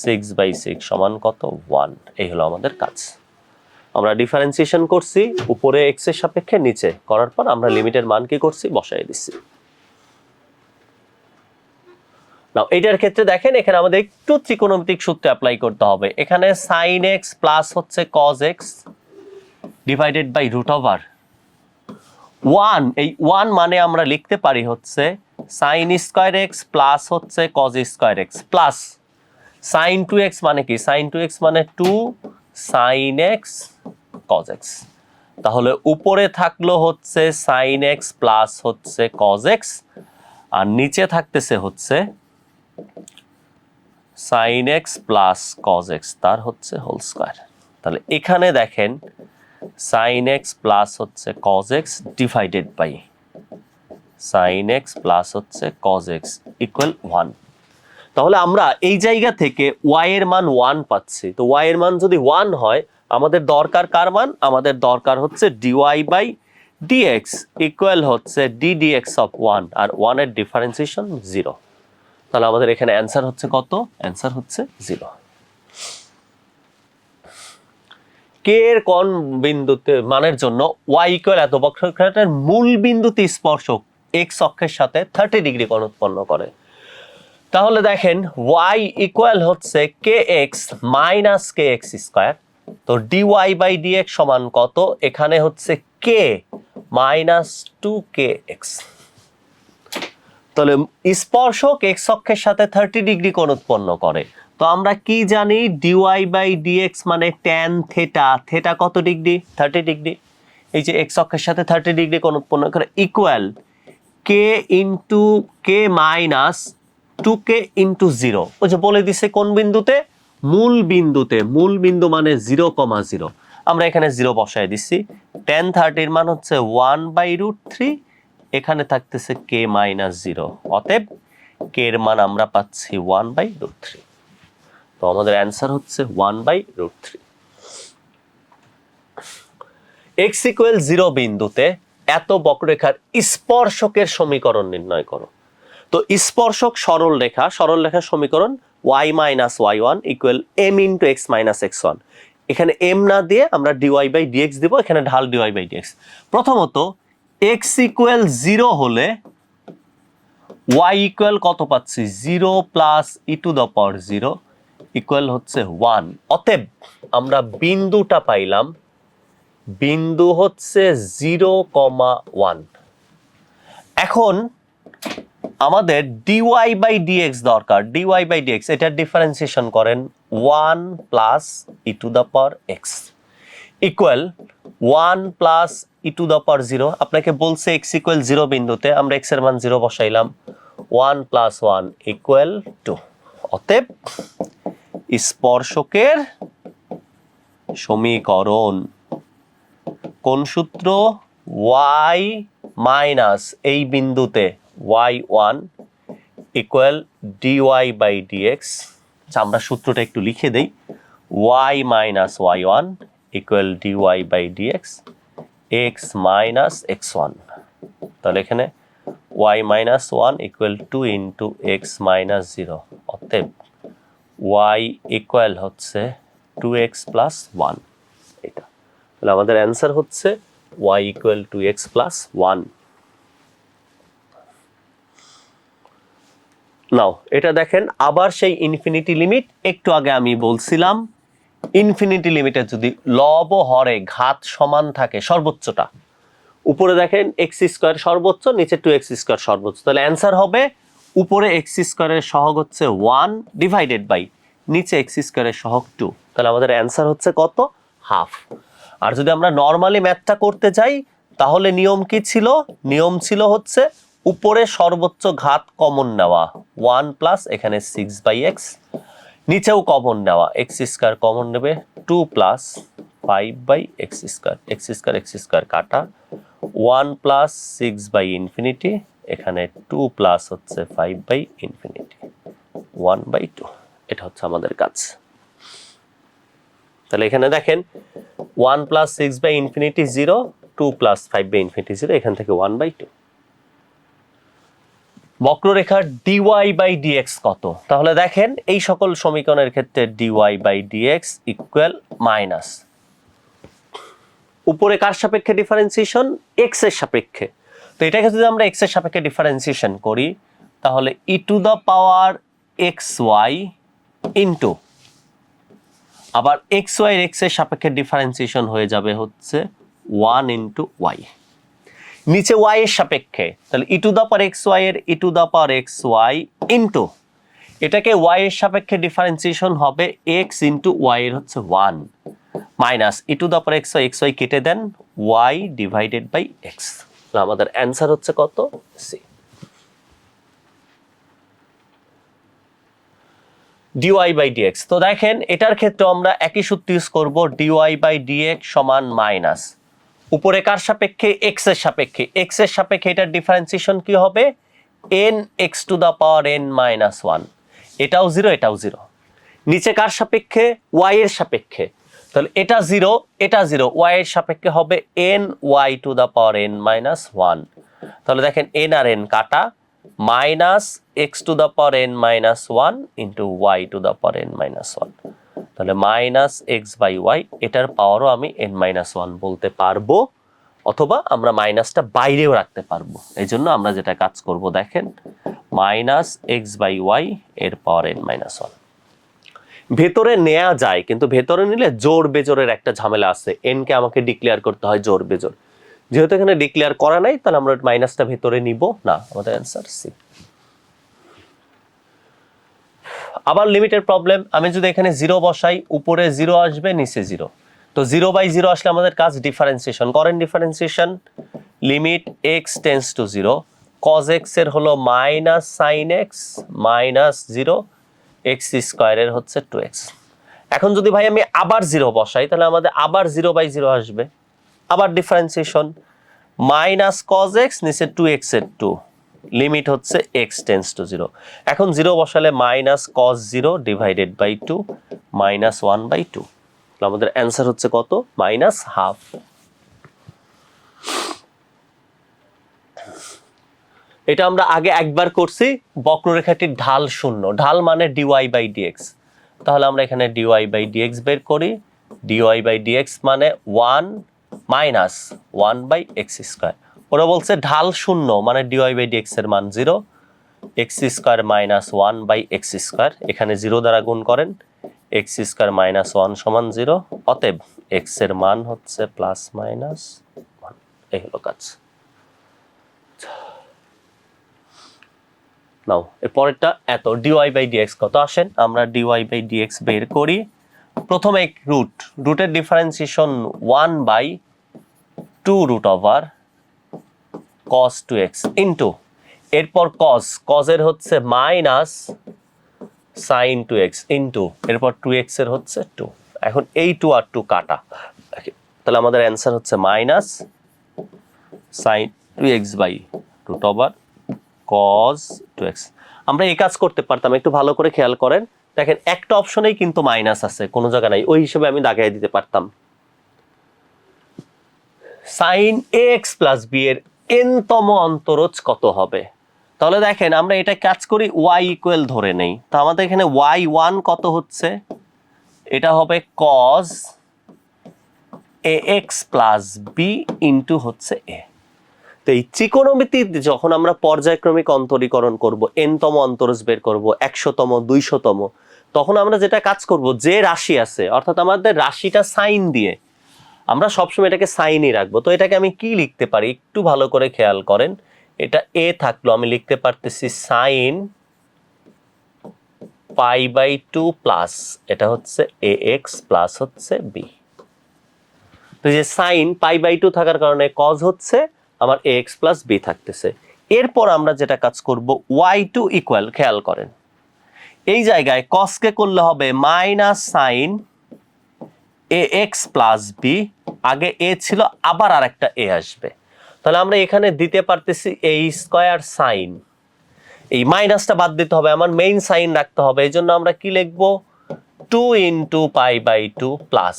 6/6 সমান কত? 1। এই হলো আমাদের কাজ। আমরা ডিফারেন্সিয়েশন করছি উপরে x এর সাপেক্ষে, নিচে করার পর আমরা লিমিটের মান কি করছি? বসাই দিচ্ছি। নাও এটার ক্ষেত্রে দেখেন এখানে আমাদের একটু ত্রিকোণমিতিক সূত্র অ্যাপ্লাই করতে হবে। এখানে sin x প্লাস হচ্ছে cos x ডিভাইডেড বাই √1। এই 1 মানে আমরা লিখতে পারি হচ্ছে sin² x প্লাস হচ্ছে cos² x plus sin 2x মানে কি? sin 2x মানে 2 sin x cos x। তাহলে উপরে থাকলো হচ্ছে sin x প্লাস হচ্ছে cos x, আর নিচে থাকতেছে হচ্ছে sin x plus cos x তার হচ্ছে হোল স্কয়ার। তাহলে এখানে দেখেন sin x প্লাস হচ্ছে cos x divided by sin x plus হচ্ছে cos x ইকুয়াল 1। তাহলে আমরা এই জায়গা থেকে y এর মান 1 পাচ্ছি। তো y এর মান যদি 1 হয় আমাদের দরকার কার মান? আমাদের দরকার হচ্ছে dy বাই dx ইকুয়াল হচ্ছে ddx অফ 1, আর 1 এর ডিফারেন্সিয়েশন 0। তাহলে আমাদের এখানে অ্যান্সার হচ্ছে কত? অ্যান্সার হচ্ছে 0। k এর কোন বিন্দুতে মানের জন্য y ইকুয়াল এত বক্ররেখাটার মূল বিন্দুতে স্পর্শক x অক্ষের সাথে 30 ডিগ্রি কোণ উৎপন্ন করে। তাহলে দেখেন y ইকুয়াল হচ্ছে kx মাইনাস kx স্কয়ার। তো dy বাই dx সমান কত? এখানে হচ্ছে k মাইনাস 2kx। তাহলে স্পর্শক x অক্ষের সাথে 30 ডিগ্রি কোণ উৎপন্ন করে। তো আমরা কি জানি? dy বাই dx মানে tan থিটা। থিটা কত ডিগ্রি? 30 ডিগ্রি। এই যে x অক্ষের সাথে 30 ডিগ্রি কোণ উৎপন্ন করে equal k into k minus 2k into 0। ওই যে বলে দিছে কোন বিন্দুতে? মূল বিন্দুতে। মূল বিন্দু মানে 0,0। আমরা এখানে 0 বসায় দিচ্ছি। tan 30 এর মান হচ্ছে 1/√3, এখানে থাকতেছে k মাইনাস 0, অতএব k এর মান আমরা পাচ্ছি 1/√3। তো আমাদের অ্যান্সার হচ্ছে 1/√3। x ইকুয়াল 0 বিন্দুতে এত বক্ররেখার স্পর্শকের সমীকরণ নির্ণয় করো। তো স্পর্শক সরল রেখার সমীকরণ y minus y1 equal m into x minus x1। এখানে m না দিয়ে আমরা dy বাই dx দিব, এখানে ঢাল dy বাই dx। প্রথমত x ইকুয়াল 0 হলে y ইকুয়াল কত পাচ্ছি, 0 plus E to the power 0 equal হচ্ছে 1। অতএব আমরা বিন্দুটা পাইলাম, বিন্দু হচ্ছে 0,1। এখন আমাদের dy বাই dx দরকার, dy বাই dx এটার ডিফারেন্সিয়েশন করেন 1 plus E to the power x equal 1 plus E to the পাওয়ার 0। আপনাকে বলছে x ইকুয়াল 0 বিন্দুতে, আমরা x এর মান 0 বসাইলাম, 1 প্লাস 1 ইকুয়াল 2। অতএব স্পর্শকের সমীকরণ কোন সূত্র, y মাইনাস এই বিন্দুতে y1 equal dy by dx। আমরা সূত্রটা একটু লিখে দেই, y minus y1 equal dy by dx x minus x1। তাহলে এখানে y minus 1 equal 2 into x minus 0। অতএব y ইকুয়াল হচ্ছে 2x প্লাস 1। এটা তাহলে আমাদের অ্যান্সার হচ্ছে y ইকুয়াল 2x প্লাস 1। নাও এটা দেখেন, আবার সেই ইনফিনিটি লিমিট। একটু আগে আমি বলছিলাম ইনফিনিটি লিমিটে যদি লব ও হরে ঘাত সমান থাকে, সর্বোচ্চটা উপরে দেখেন এক্স স্কোয়ার সর্বোচ্চ, নিচে 2x স্কোয়ার সর্বোচ্চ, তাহলে অ্যান্সার হবে উপরে এক্স স্কোয়ারের সহগ হচ্ছে 1 ডিভাইডেড বাই নিচে এক্স স্কোয়ারের সহগ 2। তাহলে আমাদের অ্যান্সার হচ্ছে কত, হাফ। আর যদি আমরা নর্মালি ম্যাথটা করতে যাই তাহলে নিয়ম কি ছিল, নিয়ম ছিল হচ্ছে উপরে সর্বোচ্চ ঘাত কমন নেওয়া 1 প্লাস এখানে 6/x, নিচেও কমন নেওয়া x স্কয়ার কমন নেবে 2 plus 5/x square, x square কাটা 1 প্লাস 6/ইনফিনিটি, এখানে 2 প্লাস হচ্ছে 5/ইনফিনিটি 1/2। এটা হচ্ছে আমাদের কাজ। তাহলে এখানে দেখেন 1 প্লাস 6/ইনফিনিটি 0, 2 প্লাস 5/ইনফিনিটি 0, এখান থেকে 1/2। বক্ররেখার dy বাই dx কত, তাহলে দেখেন এই সকল সমীকরণের ক্ষেত্রে dy by dx equal minus উপরে কার সাপেক্ষে ডিফারেন্সিয়েশন, x এর সাপেক্ষে। তো এটাকে যদি আমরা x এর সাপেক্ষে ডিফারেন্সিয়েশন করি তাহলে e to the power xy into আবার xy এর x এর সাপেক্ষে ডিফারেন্সিয়েশন হয়ে যাবে হচ্ছে 1 ইনটু y, নিচে y এর সাপেক্ষে, তাহলে e to the power xy এর e to the power xy into এটাকে y এর সাপেক্ষে ডিফারেন্সিয়েশন হবে x ইনটু y এর হচ্ছে 1 minus E to the power xy কেটে দেন y ডিভাইডেড বাই x। তাহলে আমাদের অ্যান্সার হচ্ছে কত, সি। dy বাই dx, তো দেখেন এটার ক্ষেত্রে আমরা একই সূত্র ইউজ করব, dy বাই dx সমান মাইনাস উপরে কার সাপেক্ষে, x এর সাপেক্ষে, x এর সাপেক্ষে এটার ডিফারেন্সিয়েশন কি হবে n x two the power n minus 1, এটাও 0 এটাও 0, নিচে কার সাপেক্ষে, y এর সাপেক্ষে, তাহলে এটা 0 এটা 0, y এর সাপেক্ষে হবে n y two the power n minus 1। তাহলে দেখেন n আর n কাটা, minus x two the power n minus 1 into y two the power n minus 1। তাহলে মাইনাস এক্স বাই ওয়াই, এটার পাওয়ারও আমি n মাইনাস 1 বলতে পারবো, অথবা আমরা মাইনাসটা বাইরেও রাখতে পারবো। এই জন্য আমরা যেটা কাজ করব দেখেন মাইনাস এক্স বাই ওয়াই এর পাওয়ার n মাইনাস 1 ভেতরে নেওয়া যায়, কিন্তু ভেতরে নিলে জোর বেজোরের একটা ঝামেলা আছে, n কে আমাকে ডিক্লেয়ার করতে হয় জোর বেজোর, যেহেতু এখানে ডিক্লেয়ার করা নাই তাহলে আমরা মাইনাসটা ভেতরে নিব না। আমাদের অ্যান্সার সি। আবার লিমিটের প্রবলেম, আমি যদি এখানে 0 বসাই উপরে 0 আসবে নিচে 0, তো 0/0 আসলে আমাদের কাজ ডিফারেন্সিয়েশন করেন। Differentiation limit x tends to 0, cos x এর হলো minus sine x minus 0, x স্কয়ারের হচ্ছে 2x। এখন যদি ভাই আমি আবার 0 বসাই তাহলে আমাদের আবার 0/0 আসবে, আবার ডিফারেন্সিয়েশন মাইনাস cos x নিচে 2x এর 2, লিমিট হচ্ছে x টেন্স টু 0। এখন 0 বসালে minus cos 0 divided by 2 minus 1/2। আমাদের অ্যান্সার হচ্ছে কত, মাইনাস হাফ। এটা আমরা আগে একবার করছি, বক্ররেখাটির ঢাল শূন্য, ঢাল মানে dy/dx। তাহলে আমরা এখানে dy/dx বের করি। dy/dx মানে 1 মাইনাস 1/x²। ওরা বলছে ঢাল শূন্য মানে dy/dx এর মান 0, x² মাইনাস 1/x², এখানে 0 দ্বারা গুণ করেন, x² মাইনাস 1 সমান 0, অতএব x এর মান হচ্ছে প্লাস মাইনাস 1। এই হলো কাজ। নাও এর পরেরটা এত, dy/dx কত, আসেন আমরা dy/dx বের করি। প্রথমে রুটের differentiation 1/2 root over cos 2x into, এরপর cos এর হচ্ছে মাইনাস sin 2x ইন্টু, এরপর 2x এর হচ্ছে 2। এখন এই 2 আর 2 কাটা, তাহলে আমাদের অ্যান্সার হচ্ছে minus sin 2x by root over cos 2x। আমরা এই কাজ করতে পারতাম, একটু ভালো করে খেয়াল করেন, দেখেন একটা অপশনেই কিন্তু মাইনাস আছে, কোনো জায়গা নাই, ওই হিসেবে আমি দাগাই দিতে পারতাম। sin ax প্লাস b এর n-তম অন্তরজ কত হবে? তাহলে দেখেন আমরা এটা কাজ করি, y ইকুয়াল ধরে নেই, তো আমাদের এখানে y1 কত হচ্ছে, এটা হবে cos ax plus b into হচ্ছে a। তো এই ত্রিকোণমিতি যখন আমরা পর্যায়ক্রমিক অন্তরীকরণ করব, n-তম অন্তরজ বের করব, 100তম 200তম, তখন আমরা যেটা কাজ করব, যে রাশি আছে অর্থাৎ আমাদের রাশিটা সাইন দিয়ে, আমরা সবসময় এটাকে সাইনই রাখবো। তো এটাকে আমি কি লিখতে পারি একটু ভালো করে খেয়াল করেন, এটা a থাকলো, আমি লিখতে পারতেছি সাইন π/2 প্লাস এটা হচ্ছে ax প্লাস হচ্ছে b। তো যে সাইন π/2 থাকার কারণে cos হচ্ছে আমার ax প্লাস b থাকতেছে। এরপর আমরা যেটা কাজ করব, y2 ইকুয়াল, খেয়াল করেন এই জায়গায় cos কে করলে হবে minus sine ax plus b, আগে a ছিল আবার আরেকটা a আসবে, তাহলে আমরা এখানে দিতে পারতেছি a স্কয়ার সাইন, এই মাইনাসটা বাদ দিতে হবে, আমার মেইন সাইন রাখতে হবে, এই জন্য আমরা কি লিখবো 2 ইন্টু π/2 প্লাস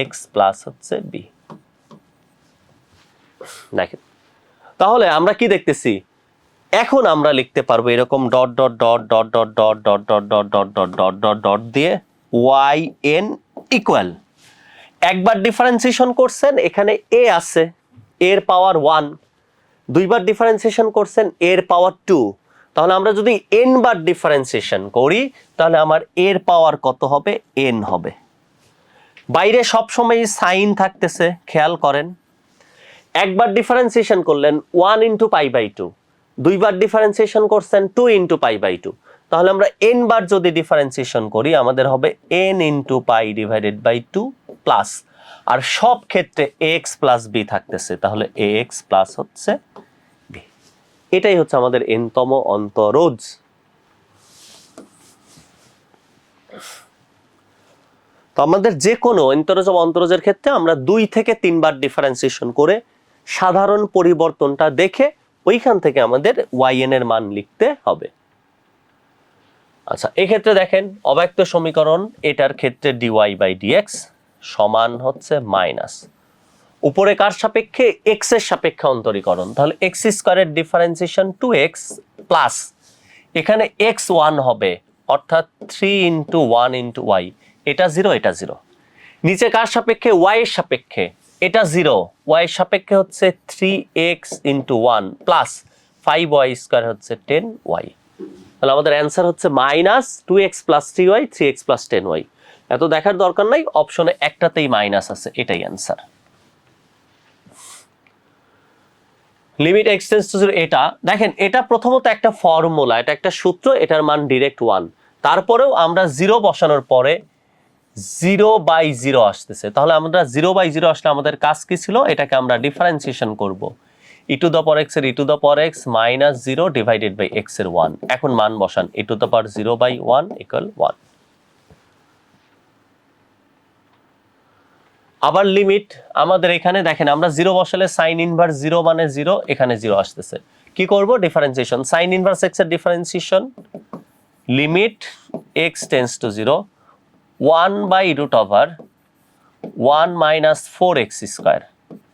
ax প্লাস হচ্ছে b। দেখেন তাহলে আমরা কি দেখতেছি, এখন আমরা লিখতে পারবো এরকম dot dot dot dot dot dot dot dot dot dot dot dot dot dot দিয়ে yn ইকুয়াল, একবার ডিফারেন্সিয়েশন করছেন এখানে a আছে, এর পাওয়ার 1, দুইবার ডিফারেন্সিয়েশন করছেন এর পাওয়ার 2, তাহলে আমরা যদি n বার ডিফারেন্সিয়েশন করি তাহলে আমার এর পাওয়ার কত হবে, n হবে। বাইরে সবসময় সাইন থাকতেছে, খেয়াল করেন, একবার ডিফারেন্সিয়েশন করলেন 1 ইন্টু π/2, দুইবার ডিফারেন্সিয়েশন করছেন 2 ইন্টু π/2, তাহলে আমরা n বার যদি ডিফারেন্সিয়েশন করি আমাদের হবে n into π divided by 2 plus, আর সব ক্ষেত্রে ax প্লাস b থাকতেছে, তাহলে ax প্লাস হচ্ছে b। এটাই হচ্ছে আমাদের n-তম অন্তরজ। তো আমাদের যে কোনো অন্তরজ অন্তরজের ক্ষেত্রে আমরা 2 থেকে 3 বার ডিফারেন্সিয়েশন করে সাধারণ পরিবর্তনটা দেখে ওইখান থেকে আমাদের yn এর মান লিখতে হবে। আচ্ছা, এক্ষেত্রে দেখেন অব্যক্ত সমীকরণ, এটার ক্ষেত্রে dy/dx সমান হচ্ছে মাইনাস, উপরে কার সাপেক্ষে, x এর সাপেক্ষে অন্তরীকরণ, তাহলে x² এর ডিফারেন্সিয়েশন 2x প্লাস এখানে x1 হবে অর্থাৎ 3 ইন্টু 1 ইন্টু y, এটা 0 এটা 0, নিচে কার সাপেক্ষে, y এর সাপেক্ষে, এটা 0, y এর সাপেক্ষে হচ্ছে 3x ইন্টু 1 প্লাস 5y² হচ্ছে 10y, তাহলে আমাদের অ্যান্সার হচ্ছে minus 2x plus 3y, 3x plus 10y। এত দেখার দরকার নাই, অপশনে একটাতেই মাইনাস আছে, এটাই answer. Limit x tends to 0, এটা দেখেন এটা প্রথমত একটা ফর্মুলা, এটা একটা সূত্র, এটার মান ডিরেক্ট 1, তারপরেও আমরা 0 বসানোর পরে 0/0 আসতেছে, তাহলে আমরা 0/0 আসলে আমাদের কাজ কি ছিল, এটাকে আমরা ডিফারেন্সিয়েশন করব, e to the power x এর e to the power x minus 0 divided by x এর 1, এখন মান বসান, e to the power 0/1 equal 1। আবার লিমিট আমাদের এখানে দেখেন আমরা 0 বসালে সাইন ইনভার্স 0 মানে 0, এখানে 0 আসতেছে, কি করব, ডিফারেন্সিয়েশন, সাইন ইনভার্স x এর differentiation, limit x tends to 0 1/√1 minus 4x²,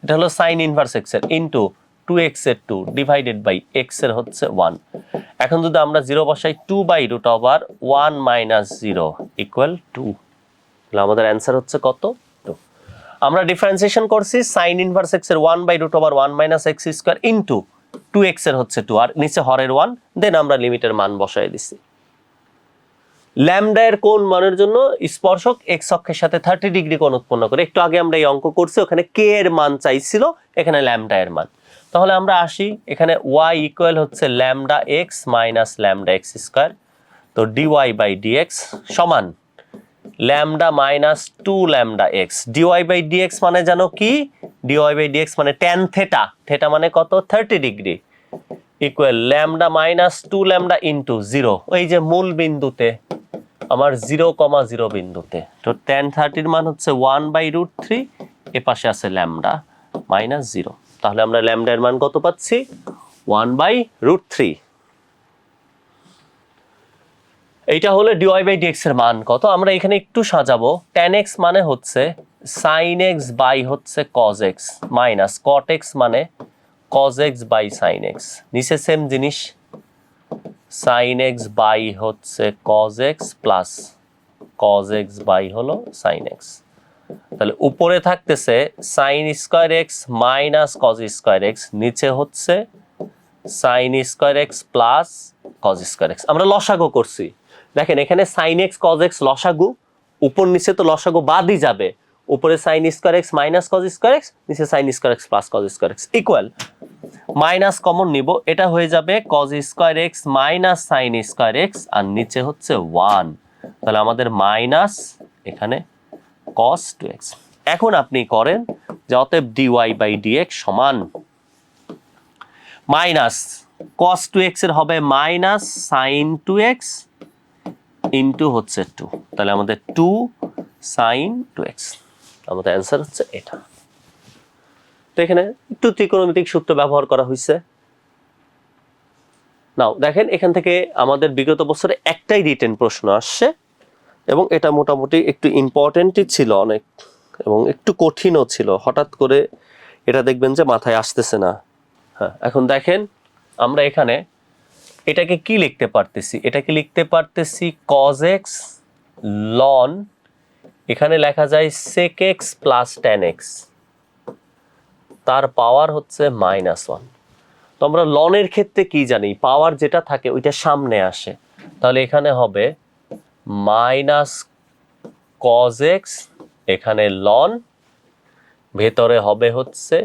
এটা হলো সাইন ইনভার্স x এর, ইন্টু 2x এর 2 ডিভাইডেড বাই x এর হচ্ছে 1। এখন যদি আমরা 0 বসাই 2/√1 - 0 ইকুয়াল 2, তাহলে আমাদের অ্যান্সার হচ্ছে কত? 2। আমরা ডিফারেন্সিয়েশন করছি sin ইনভার্স x এর 1/√1 - x স্কয়ার ইনটু 2x এর হচ্ছে 2 আর নিচে হরের 1, দেন আমরা লিমিটের মান বসাই দিছি। ল্যামডা এর কোণ মানের জন্য স্পর্শক x অক্ষের সাথে 30 ডিগ্রি কোণ উৎপন্ন করে। একটু আগে আমরা এই অঙ্ক করছি, ওখানে k এর মান চাইছিল, এখানে ল্যামডা এর মান। তাহলে আমরা আসি এখানে y ইকুয়াল হচ্ছে lambda x minus lambda x square. তো dy বাই dx সমান lambda minus 2 lambda x। dy by dx মানে জানো কি? dy বাই dx মানে tan থেটা, থেটা মানে কত? 30 degree equal lambda minus 2 lambda into 0, ওই যে মূল বিন্দুতে আমার 0,0 বিন্দুতে। তো tan 30 এর মান হচ্ছে 1/√3, এ পাশে আছে ল্যামডা মাইনাস 0। তাহলে আমরা ল্যামডা এর মান কত পাচ্ছি? 1/√3। এইটা হলো dy বাই dx এর মান কত। আমরা এখানে একটু সাজাবো। tan x মানে হচ্ছে sin x বাই হচ্ছে cos x minus cot x মানে cos x by sin x। নিচে সেম জিনিস sin x বাই হচ্ছে cos x plus cos x by হলো sin x। তাহলে উপরে থাকতেছে sin square x minus cos square x, নিচে হচ্ছে sin square x plus cos square x। আমরা লসাগু করছি, দেখেন এখানে sin x cos x লসাগু, উপর নিচে তো লসাগু বাদই যাবে। উপরে sin square x minus cos square x, নিচে sin square x plus cos square x equal minus common নিব, এটা হয়ে যাবে cos square x minus sin square x আর নিচে হচ্ছে 1। তাহলে আমাদের মাইনাস এখানে cos 2x। এখন আপনি করেন যে অতএব dy বাই dx সমান মাইনাস cos 2x এর হবে মাইনাস sin 2x ইনটু হচ্ছে 2, তাহলে আমাদের 2 sin 2x। আমাদের অ্যান্সার হচ্ছে এটা। তো এখানে একটু ত্রিকোণমিতিক সূত্র ব্যবহার করা হয়েছে। নাও দেখেন এখান থেকে আমাদের বিগত বছরে একটাই রিটেন প্রশ্ন আসছে এবং এটা মোটামুটি একটু ইম্পর্টেন্টই ছিল অনেক এবং একটু কঠিনও ছিল। হঠাৎ করে এটা দেখবেন যে মাথায় আসতেছে না। হ্যাঁ, এখন দেখেন আমরা এখানে এটাকে কি লিখতে পারতেছি? এটাকে লিখতে পারতেছি cos x ln, এখানে লেখা যায় sec x plus tan x, তার পাওয়ার হচ্ছে -1। তো আমরা ln এর ক্ষেত্রে কি জানি? পাওয়ার যেটা থাকে ওইটা সামনে আসে, তাহলে এখানে হবে মাইনাস cos x, এখানে ln, ভেতরে হবে হচ্ছে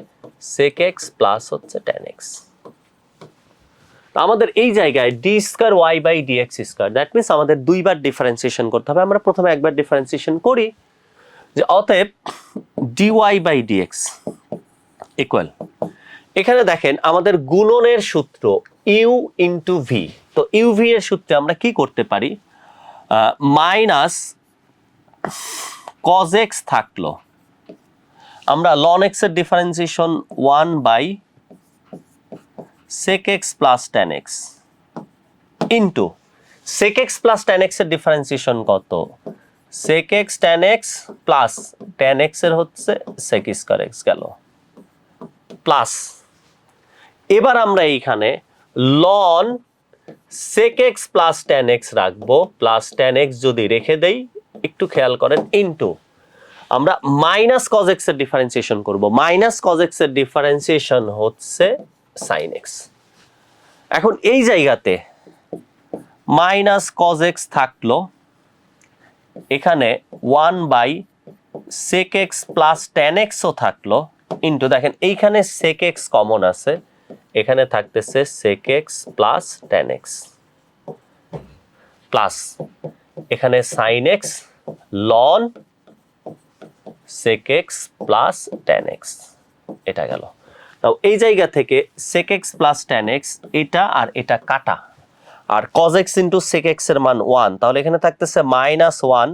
sec x প্লাস হচ্ছে tan x। আমাদের এই জায়গায় d square y by dx square, that means আমাদের দুইবার ডিফারেন্সিয়েশন করতে হবে। আমরা প্রথমে একবার ডিফারেন্সিয়েশন করি যে অতএব dy বাই dx ইকুয়াল, এখানে দেখেন আমাদের গুণনের সূত্র u ইন্টু v। তো uv এর সূত্রে আমরা কি করতে পারি? মাইনাস cos x থাকলো, আমরা ln x এর differentiation 1 by sec x plus tan x into sec x plus tan x এর ডিফারেন্সিয়েশন কত? sec x tan x plus tan x এর হচ্ছে sec স্কয়ার x গেল প্লাস, এবার আমরা এইখানে ln sec x plus tan x রাখবো, প্লাস tan x যদি রেখে দেই একটু খেয়াল করেন, ইনটু আমরা মাইনাস cos x এর ডিফারেন্সিয়েশন করব। মাইনাস cos x এর ডিফারেন্সিয়েশন হচ্ছে sin x। এখন এই জায়গাতে মাইনাস cos x থাকলো, এখানে 1 by sec x plus tan x ও থাকলো, ইনটু দেখেন এইখানে sec x কমন আছে, এখানে থাকতেছে sec x plus tan x plus এখানে sin x ln sec x plus tan x, এটা গেল। নাও এই জায়গা থেকে sec x plus tan x এটা আর এটা কাটা, আর cos x into sec x এর মান 1, তাহলে এখানে থাকতেছে -1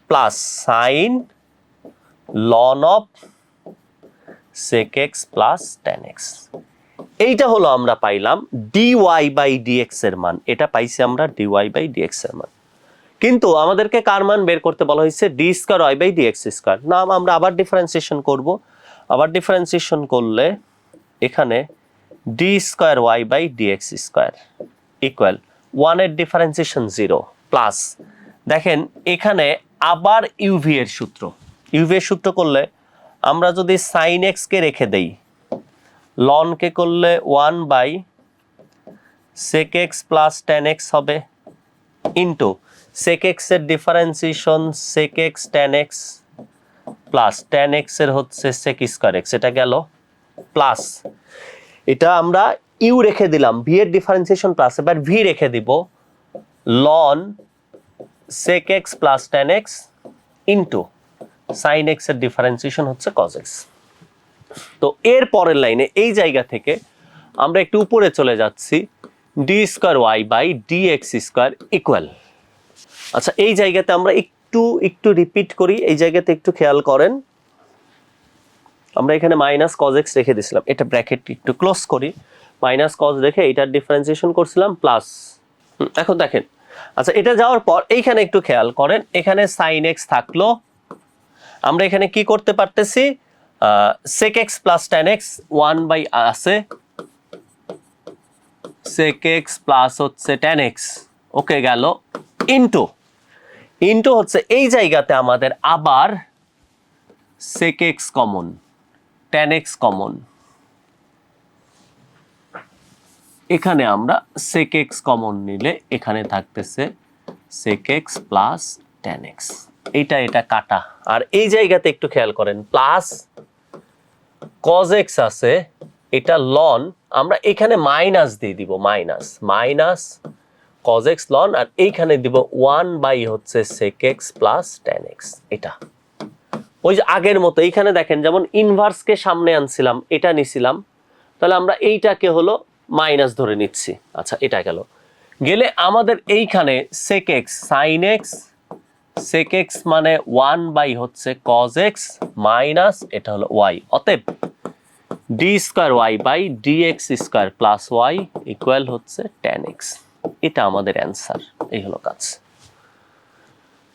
plus sin ln of sec x plus tan x। এইটা হলো আমরা পাইলাম dy বাই dx এর মান, এটা পাইছি আমরা dy বাই dx এর মান। কিন্তু আমাদেরকে কার মান বের করতে বলা হয়েছে? d square y by dx square. না, আমরা আবার ডিফারেন্সিয়েশন করব। আবার ডিফারেন্সিয়েশন করলে এখানে d square y by dx square equal 1 এর ডিফারেন্সিয়েশন 0 প্লাস দেখেন এখানে আবার ইউভি এর সূত্র। ইউভি এর সূত্র করলে আমরা যদি সাইন এক্স কে রেখে দেই, লন কে করলে 1 by sec x plus tan x হবে ইন্টু সেক এক্স এর differentiation sec x tan x plus tan x এর হচ্ছে সেক স্কোয়ার এক্স, এটা গেল প্লাস এটা আমরা ইউ রেখে দিলাম, ভি এর ডিফারেন্সিয়েশন প্লাস, এবার ভি রেখে দিব লন sec x plus tan x into sine x এর ডিফারেন্সিয়েশন হচ্ছে কজ এক্স। তো এর পরের লাইনে এই জায়গা থেকে আমরা একটু উপরে চলে যাচ্ছি, d square y by d x square equal, আচ্ছা এই জায়গাতে আমরা একটু রিপিট করি, এই জায়গাতে একটু খেয়াল করেন, আমরা এখানে মাইনাস কজ এক্স রেখে দিয়েছিলাম, এটা ব্র্যাকেট একটু ক্লোজ করি, মাইনাস কজ রেখে এটার ডিফারেন্সিয়েশন করছিলাম প্লাস। এখন দেখেন, আচ্ছা এটা যাওয়ার পর এইখানে একটু খেয়াল করেন, এখানে সাইন এক্স থাকলো, আমরা এখানে কি করতে পারতেছি, sec x plus tan x 1 by আছে sec x প্লাস হচ্ছে tan x, ওকে গেল ইনটু হচ্ছে এই জায়গাতে আমাদের আবার sec x কমন, tan x কমন, এখানে আমরা sec x কমন নিলে এখানে থাকতেছে sec x plus tan x, এটা কাটা, আর এই জায়গাতে একটু খেয়াল করেন প্লাস cos x আছে, এটা লন, আমরা এখানে মাইনাস দিয়ে দিব, মাইনাস cos x লন, আর এইখানে দিব 1 বাই হচ্ছে sec x plus tan x, এটা ওই যে আগের মতো এইখানে দেখেন যেমন ইনভার্স কে সামনে আনছিলাম, এটা নিছিলাম, তাহলে আমরা এইটাকে হলো মাইনাস ধরে নিচ্ছি, আচ্ছা এটা গেলে আমাদের এইখানে sec x sin x sec x মানে 1 বাই হচ্ছে cos x মাইনাস এটা হলো y, অতএব d square y by dx square plus y equal হচ্ছে tan x, এটা আমাদের অ্যান্সার, এই হলো কাজ।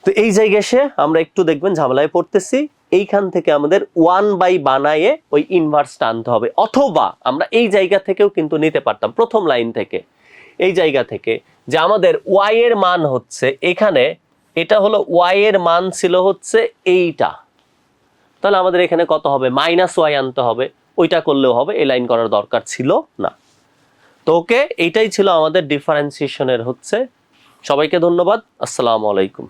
তো এই জায়গায় এসে আমরা একটু দেখবেন ঝামেলায় পড়তেছি, এইখান থেকে আমাদের 1 বাই বানায়ে ওই ইনভার্সটা আনতে হবে, অথবা আমরা এই জায়গা থেকেও কিন্তু নিতে পারতাম, প্রথম লাইন থেকে এই জায়গা থেকে, যে আমাদের y এর মান হচ্ছে এখানে, এটা হলো y এর মান ছিল হচ্ছে এইটা, তাহলে আমাদের এখানে কত হবে, মাইনাস y আনতে হবে, ওইটা করলেও হবে, এই লাইন করার দরকার ছিল না। তো ওকে, এইটাই ছিল আমাদের ডিফারেন্সিয়েশনের হচ্ছে। সবাইকে ধন্যবাদ, আসসালামু আলাইকুম।